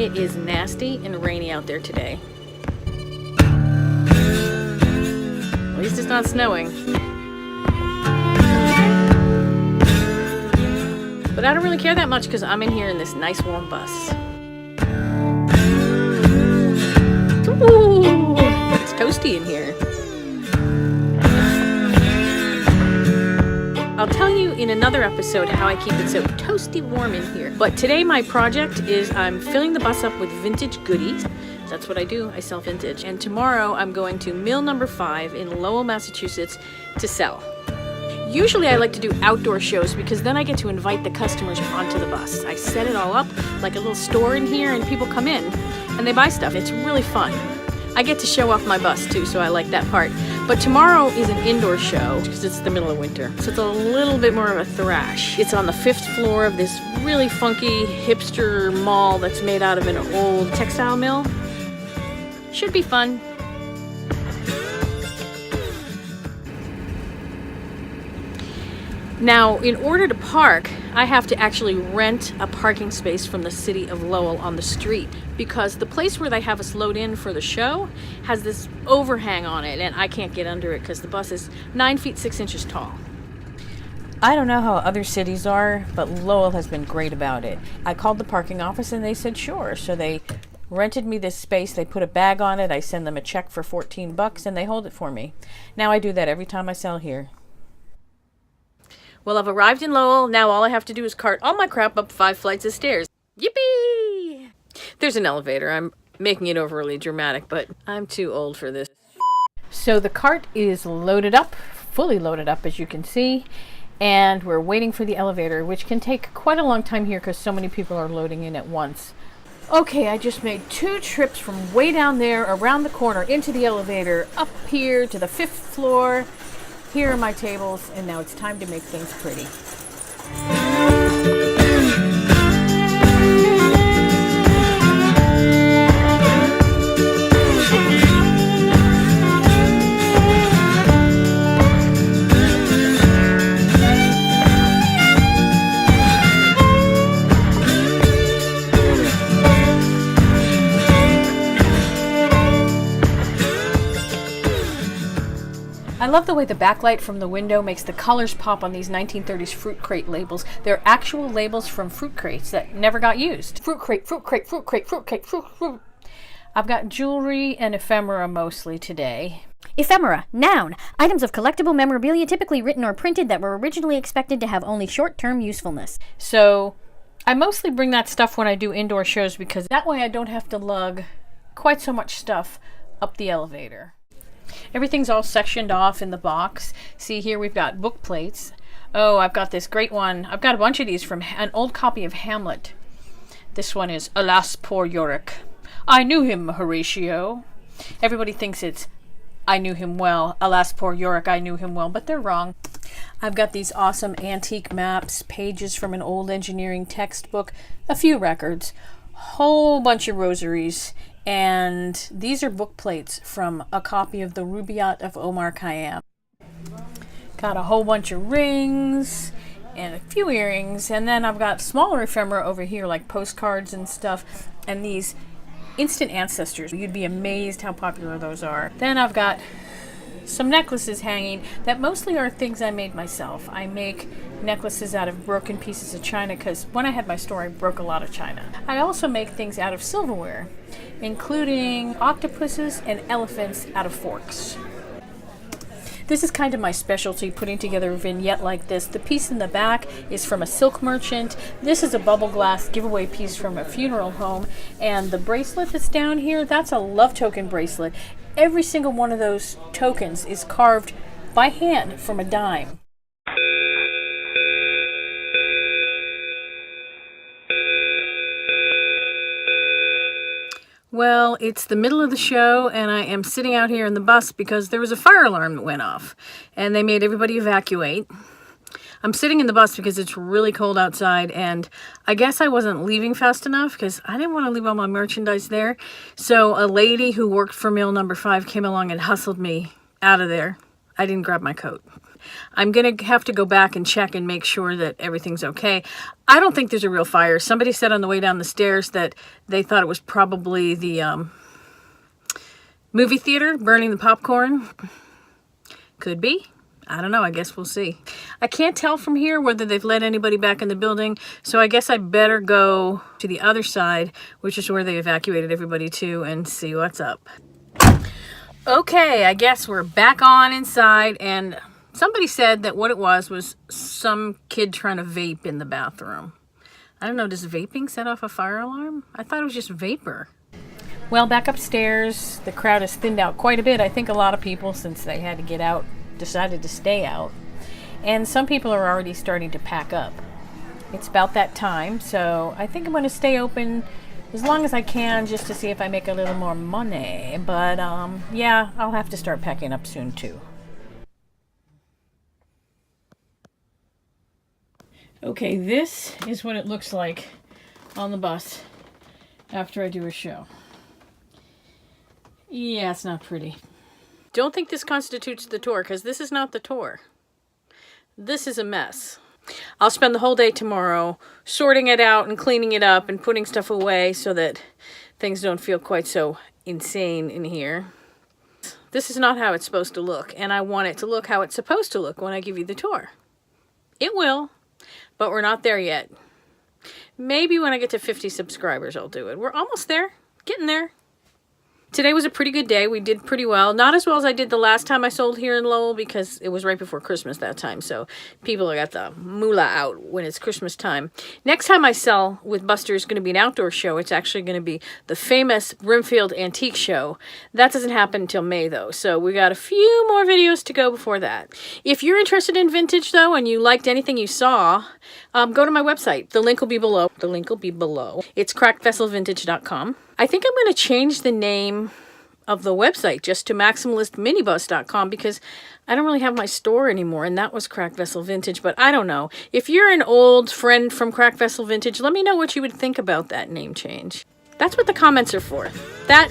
It is nasty and rainy out there today. At least it's not snowing. But I don't really care that much because I'm in here in this nice warm bus. Ooh, it's toasty in here. I'll tell you in another episode how I keep it so toasty warm in here. But today my project is I'm filling the bus up with vintage goodies. That's what I do, I sell vintage. And tomorrow I'm going to mill number 5 in Lowell, Massachusetts to sell. Usually I like to do outdoor shows because then I get to invite the customers onto the bus. I set it all up like a little store in here and people come in and they buy stuff. It's really fun. I get to show off my bus too, so I like that part. But tomorrow is an indoor show because it's the middle of winter. So it's a little bit more of a thrash. It's on the 5th floor of this really funky hipster mall that's made out of an old textile mill. Should be fun. Now, in order to park, I have to actually rent a parking space from the city of Lowell on the street because the place where they have us load in for the show has this overhang on it and I can't get under it because the bus is 9 feet 6 inches tall. I don't know how other cities are, but Lowell has been great about it. I called the parking office and they said sure, so they rented me this space, they put a bag on it, I send them a check for $14 and they hold it for me. Now I do that every time I sell here. Well, I've arrived in Lowell. Now all I have to do is cart all my crap up 5 flights of stairs. Yippee! There's an elevator. I'm making it overly dramatic, but I'm too old for this. So the cart is loaded up, fully loaded up, as you can see, and we're waiting for the elevator, which can take quite a long time here because so many people are loading in at once. Okay, I just made 2 trips from way down there, around the corner, into the elevator, up here to the 5th floor. Here are my tables, and now it's time to make things pretty. I love the way the backlight from the window makes the colors pop on these 1930s fruit crate labels. They're actual labels from fruit crates that never got used. Fruit crate, fruit crate, fruit crate, fruit crate, fruit. I've got jewelry and ephemera mostly today. Ephemera, noun, items of collectible memorabilia typically written or printed that were originally expected to have only short-term usefulness. So I mostly bring that stuff when I do indoor shows because that way I don't have to lug quite so much stuff up the elevator. Everything's all sectioned off in the box. See, here we've got book plates. Oh, I've got this great one. I've got a bunch of these from an old copy of Hamlet. This one is, Alas, poor Yorick. I knew him, Horatio. Everybody thinks it's, I knew him well. Alas, poor Yorick, I knew him well, but they're wrong. I've got these awesome antique maps, pages from an old engineering textbook, a few records, whole bunch of rosaries, and these are book plates from a copy of the Rubaiyat of Omar Khayyam. Got a whole bunch of rings and a few earrings, and then I've got smaller ephemera over here like postcards and stuff, and these instant ancestors. You'd be amazed how popular those are. Then I've got some necklaces hanging that mostly are things I made myself. I make necklaces out of broken pieces of china because when I had my store I broke a lot of china. I also make things out of silverware, including octopuses and elephants out of forks. This is kind of my specialty, putting together a vignette like this. The piece in the back is from a silk merchant. This is a bubble glass giveaway piece from a funeral home. And the bracelet that's down here, that's a love token bracelet. Every single one of those tokens is carved by hand from a dime. Well, it's the middle of the show and I am sitting out here in the bus because there was a fire alarm that went off and they made everybody evacuate. I'm sitting in the bus because it's really cold outside and I guess I wasn't leaving fast enough because I didn't want to leave all my merchandise there. So a lady who worked for mill number 5 came along and hustled me out of there. I didn't grab my coat. I'm going to have to go back and check and make sure that everything's okay. I don't think there's a real fire. Somebody said on the way down the stairs that they thought it was probably the movie theater burning the popcorn. Could be. I don't know. I guess we'll see. I can't tell from here whether they've let anybody back in the building, so I guess I better go to the other side, which is where they evacuated everybody to, and see what's up. Okay, I guess we're back on inside, and somebody said that what it was some kid trying to vape in the bathroom. I don't know, does vaping set off a fire alarm? I thought it was just vapor. Well, back upstairs, the crowd has thinned out quite a bit. I think a lot of people, since they had to get out, decided to stay out. And some people are already starting to pack up. It's about that time, so I think I'm going to stay open as long as I can just to see if I make a little more money. But yeah, I'll have to start packing up soon too. Okay, this is what it looks like on the bus after I do a show. Yeah, it's not pretty. Don't think this constitutes the tour, because this is not the tour. This is a mess. I'll spend the whole day tomorrow sorting it out and cleaning it up and putting stuff away so that things don't feel quite so insane in here. This is not how it's supposed to look, and I want it to look how it's supposed to look when I give you the tour. It will, but we're not there yet. Maybe when I get to 50 subscribers, I'll do it. We're almost there. Getting there. Today was a pretty good day. We did pretty well. Not as well as I did the last time I sold here in Lowell, because it was right before Christmas that time. So people got the moolah out when it's Christmas time. Next time I sell with Buster is going to be an outdoor show. It's actually going to be the famous Brimfield Antique Show. That doesn't happen until May, though. So we got a few more videos to go before that. If you're interested in vintage, though, and you liked anything you saw, go to my website. The link will be below. The link will be below. It's crackedvesselvintage.com. I think I'm going to change the name of the website just to maximalistminibus.com, because I don't really have my store anymore, and that was Cracked Vessel Vintage, but I don't know. If you're an old friend from Cracked Vessel Vintage, let me know what you would think about that name change. That's what the comments are for. That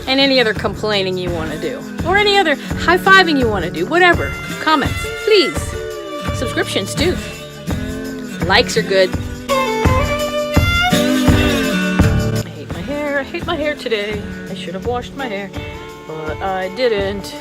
and any other complaining you want to do, or any other high-fiving you want to do, whatever. Comments, please. Subscriptions, too. Likes are good. I hate my hair today. I should have washed my hair, but I didn't.